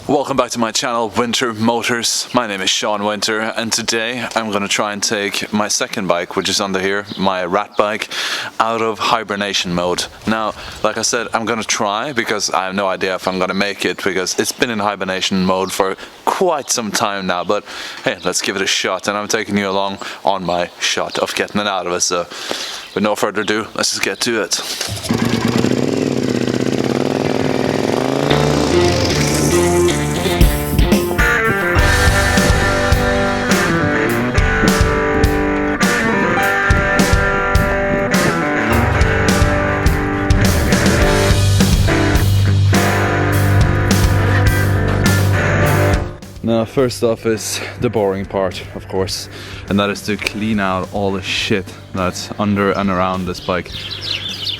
Welcome back to my channel, WinterMotors. My name is Sean Winter, and today I'm going to try and take my second bike, which is under here, my rat bike, out of hibernation mode. Now, like I said, I'm going to try because I have no idea if I'm going to make it, because it's been in hibernation mode for quite some time now. But hey, let's give it a shot, and I'm taking you along on my shot of getting it out of it. So with no further ado, let's just get to it. Now, first off is the boring part, of course, and that is to clean out all the shit that's under and around this bike.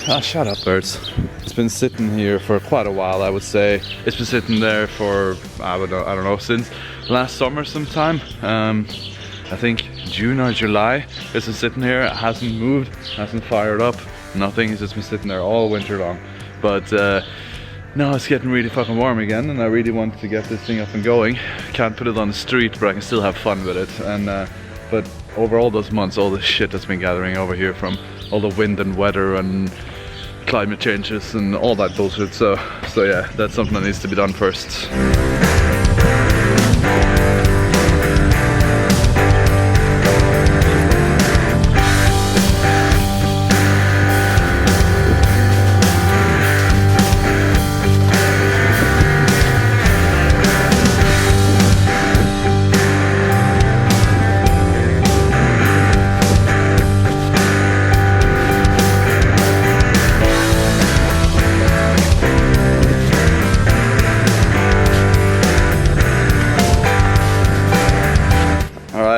Ah, shut up, birds. It's been sitting here for quite a while, I would say. It's been sitting there for, I don't know, since last summer sometime. I think June or July. It's been sitting here, it hasn't moved, hasn't fired up, nothing. It's just been sitting there all winter long. But now it's getting really fucking warm again, and I really want to get this thing up and going. Can't put it on the street, but I can still have fun with it. And but over all those months, all the shit that's been gathering over here from all the wind and weather and climate changes and all that bullshit. So yeah, that's something that needs to be done first.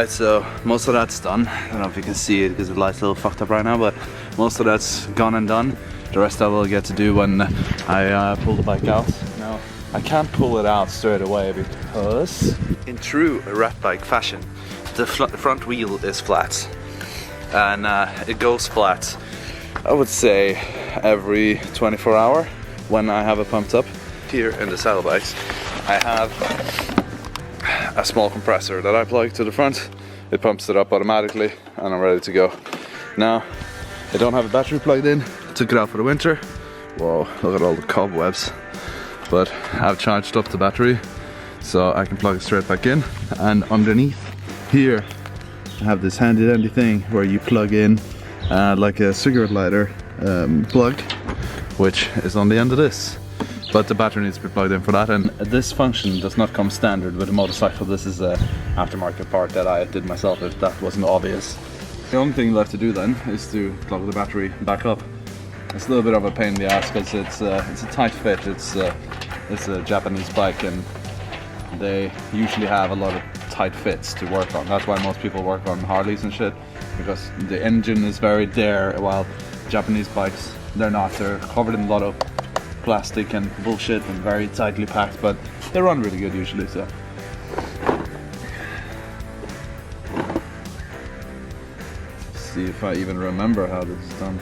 So most of that's done. I don't know if you can see it because the light's a little fucked up right now, but most of that's gone and done. The rest I will get to do when I pull the bike out. Now, I can't pull it out straight away because in true rat bike fashion, the front wheel is flat, and it goes flat, I would say, every 24 hours when I have it pumped up. Here in the saddlebikes I have a small compressor that I plug to the front. It pumps it up automatically and I'm ready to go. Now, I don't have a battery plugged in. I took it out for the winter. Whoa, look at all the cobwebs. But I've charged up the battery so I can plug it straight back in. And underneath here I have this handy dandy thing where you plug in like a cigarette lighter plug, which is on the end of this. But the battery needs to be plugged in for that, and this function does not come standard with a motorcycle. This is an aftermarket part that I did myself, if that wasn't obvious. The only thing left to do then is to plug the battery back up. It's a little bit of a pain in the ass because it's a tight fit. It's a Japanese bike, and they usually have a lot of tight fits to work on. That's why most people work on Harleys and shit, because the engine is very there, while Japanese bikes, they're not. They're covered in a lot of plastic and bullshit and very tightly packed, but they run really good usually. So see if I even remember how this is done.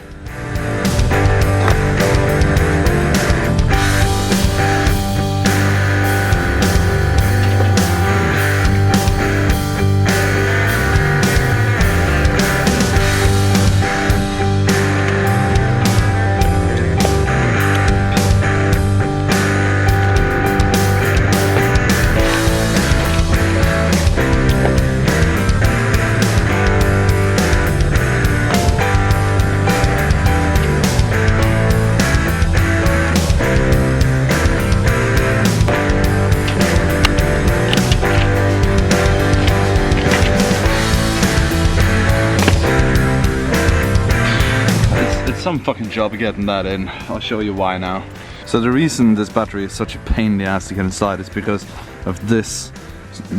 Some fucking job of getting that in. I'll show you why now. So the reason this battery is such a pain in the ass to get inside is because of this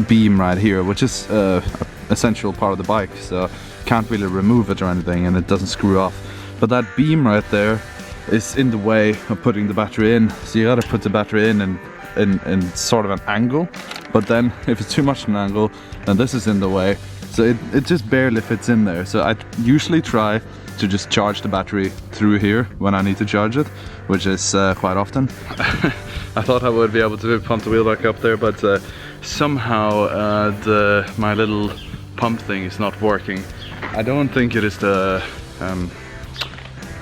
beam right here, which is an essential part of the bike, so can't really remove it or anything, and it doesn't screw off. But that beam right there is in the way of putting the battery in, so you gotta put the battery in sort of an angle. But then if it's too much of an angle, then this is in the way, So it just barely fits in there. So I usually try to just charge the battery through here when I need to charge it, which is quite often. I thought I would be able to pump the wheel back up there, but somehow my little pump thing is not working. I don't think it is the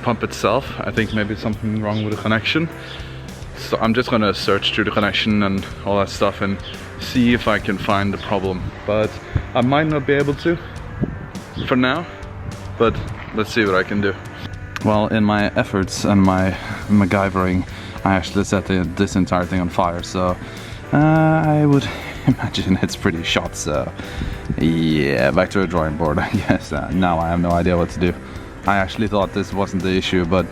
pump itself. I think maybe it's something wrong with the connection. So I'm just gonna search through the connection and all that stuff and see if I can find the problem. But I might not be able to for now, but let's see what I can do. Well, in my efforts and my MacGyvering, I actually set this entire thing on fire, so I would imagine it's pretty shot. So yeah, back to the drawing board, I guess. Now I have no idea what to do. I actually thought this wasn't the issue, but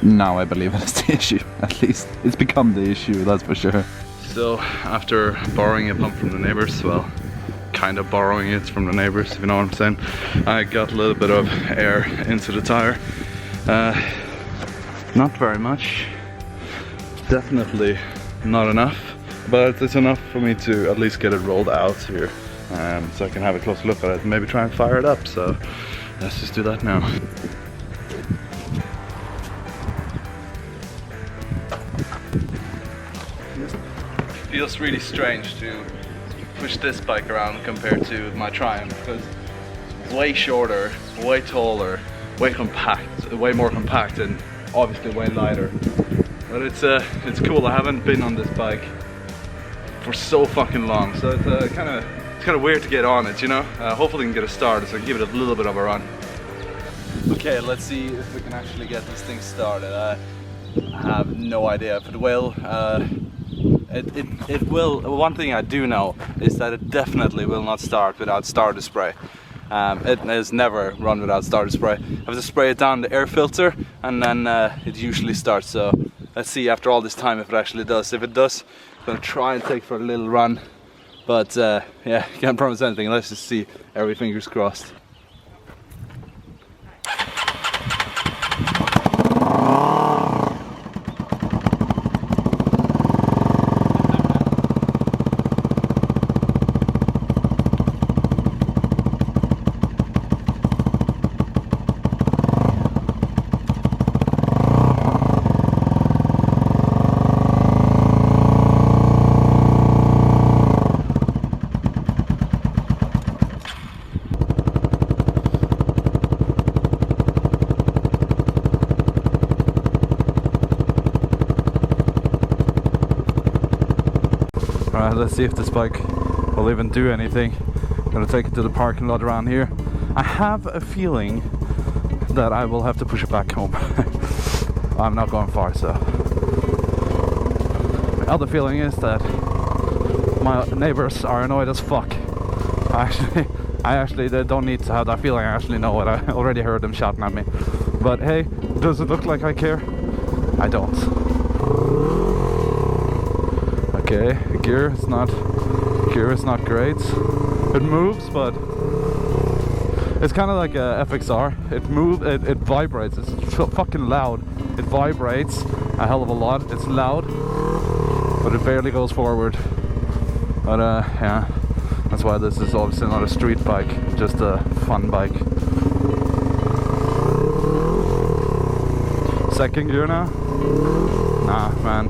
now I believe it's the issue. At least it's become the issue, that's for sure. So after borrowing a pump from the neighbors, well, kind of borrowing it from the neighbors, if you know what I'm saying, I got a little bit of air into the tire. Not very much, definitely not enough, but it's enough for me to at least get it rolled out here, so I can have a closer look at it and maybe try and fire it up. So let's just do that now. Feels really strange to push this bike around compared to my Triumph, because it's way shorter, way taller, way more compact, and obviously way lighter. But it's cool. I haven't been on this bike for so fucking long, so it's kind of weird to get on it, you know. Hopefully we can get a start, so give it a little bit of a run. Okay, let's see if we can actually get this thing started. I have no idea if it will. It will. One thing I do know is that it definitely will not start without starter spray. It has never run without starter spray. I have to spray it down the air filter, and then it usually starts. So let's see after all this time if it actually does. If it does, I'm gonna try and take for a little run. But yeah, can't promise anything. Let's just see. Every fingers crossed. Alright, let's see if this bike will even do anything. I'm gonna take it to the parking lot around here. I have a feeling that I will have to push it back home. I'm not going far, so. The other feeling is that my neighbors are annoyed as fuck. I actually they don't need to have that feeling. I actually know it. I already heard them shouting at me. But hey, does it look like I care? I don't. Okay, gear is not great. It moves, but it's kind of like a FXR. It vibrates. It's fucking loud. It vibrates a hell of a lot. It's loud, but it barely goes forward. But yeah, that's why this is obviously not a street bike, just a fun bike. Second gear now? Nah, man.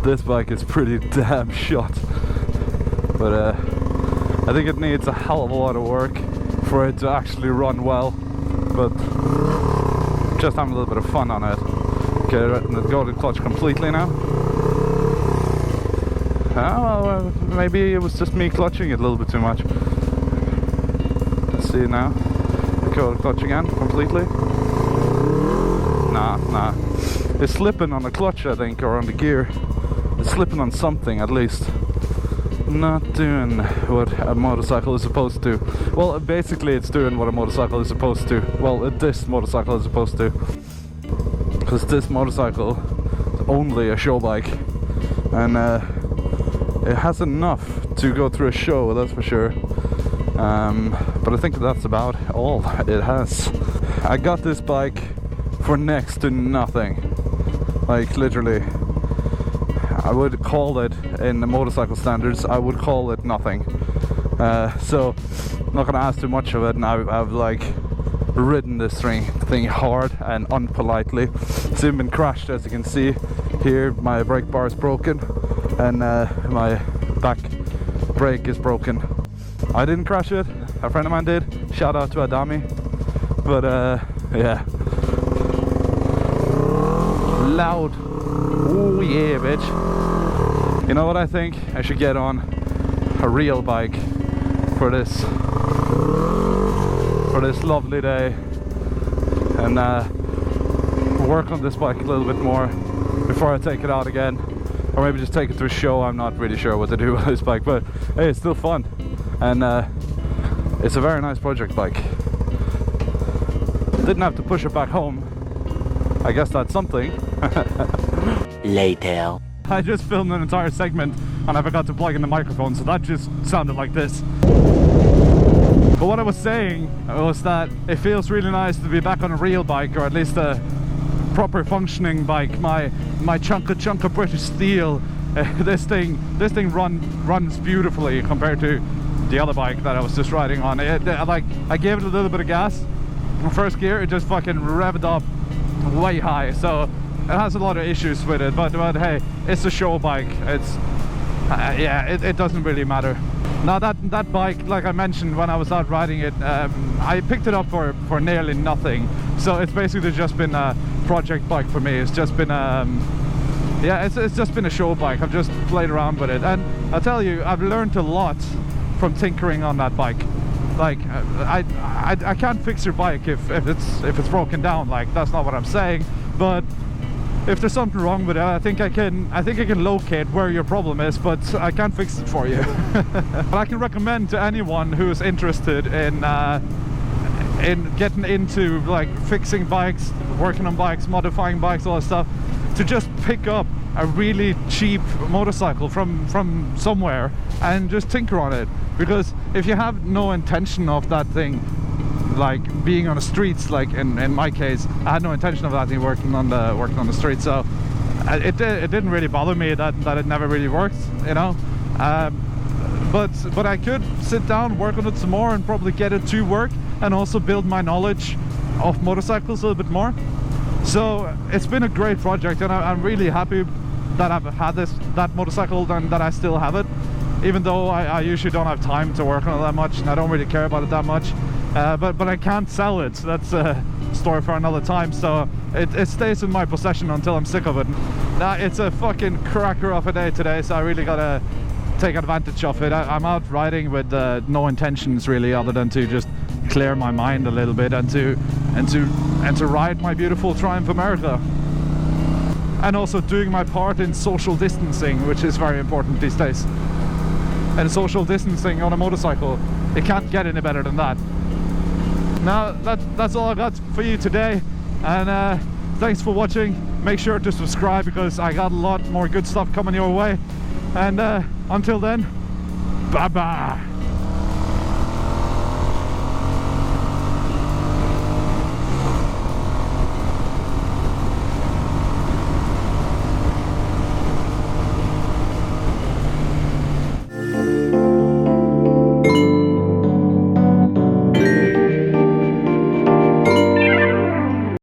This bike is pretty damn shot. But I think it needs a hell of a lot of work for it to actually run well. But just having a little bit of fun on it. Okay, let's go to the clutch completely now. Well, maybe it was just me clutching it a little bit too much. Let's see now. Go to the clutch again, completely. Nah. It's slipping on the clutch, I think, or on the gear. It's slipping on something, at least. Not doing what a motorcycle is supposed to. Well, basically it's doing what a motorcycle is supposed to. Well, this motorcycle is supposed to. Because this motorcycle is only a show bike. And it has enough to go through a show, that's for sure. But I think that's about all it has. I got this bike for next to nothing. Like, literally. I would call it, in the motorcycle standards, I would call it nothing. So I'm not gonna ask too much of it, and I've like ridden this thing hard and unpolitely. It's even been crashed, as you can see here. My brake bar is broken, and my back brake is broken. I didn't crash it, a friend of mine did. Shout out to Adami. But yeah, loud. Oh yeah, bitch. You know what I think? I should get on a real bike for this lovely day, and work on this bike a little bit more before I take it out again, or maybe just take it to a show. I'm not really sure what to do with this bike, but hey, it's still fun, and it's a very nice project bike. Didn't have to push it back home. I guess that's something. Later. I just filmed an entire segment and I forgot to plug in the microphone, so that just sounded like this. But what I was saying was that it feels really nice to be back on a real bike, or at least a proper functioning bike. My chunk of British steel. This thing runs beautifully compared to the other bike that I was just riding on. Like, I gave it a little bit of gas in first gear, it just fucking revved up way high. So it has a lot of issues with it, but hey, it's a show bike. It's yeah, it doesn't really matter. Now that bike, like I mentioned when I was out riding it, I picked it up for nearly nothing. So it's basically just been a project bike for me. It's just been yeah, it's just been a show bike. I've just played around with it, and I'll tell you, I've learned a lot from tinkering on that bike. Like, I can't fix your bike if it's broken down. Like, that's not what I'm saying, but if there's something wrong with it, I think I can locate where your problem is, but I can't fix it for you. But I can recommend to anyone who is interested in getting into like fixing bikes, working on bikes, modifying bikes, all that stuff, to just pick up a really cheap motorcycle from somewhere and just tinker on it. Because if you have no intention of that thing like being on the streets, like in my case, I had no intention of that thing working on the streets, so it didn't really bother me that it never really worked, you know. But I could sit down, work on it some more, and probably get it to work, and also build my knowledge of motorcycles a little bit more. So it's been a great project, and I'm really happy that I've had that motorcycle and that I still have it, even though I usually don't have time to work on it that much, and I don't really care about it that much. But I can't sell it, so that's a story for another time. So it stays in my possession until I'm sick of it. Now, it's a fucking cracker of a day today, so I really gotta take advantage of it. I'm out riding with no intentions really, other than to just clear my mind a little bit and to ride my beautiful Triumph America. And also doing my part in social distancing, which is very important these days. And social distancing on a motorcycle, it can't get any better than that. Now that's all I got for you today, and thanks for watching. Make sure to subscribe, because I got a lot more good stuff coming your way, and until then, bye bye.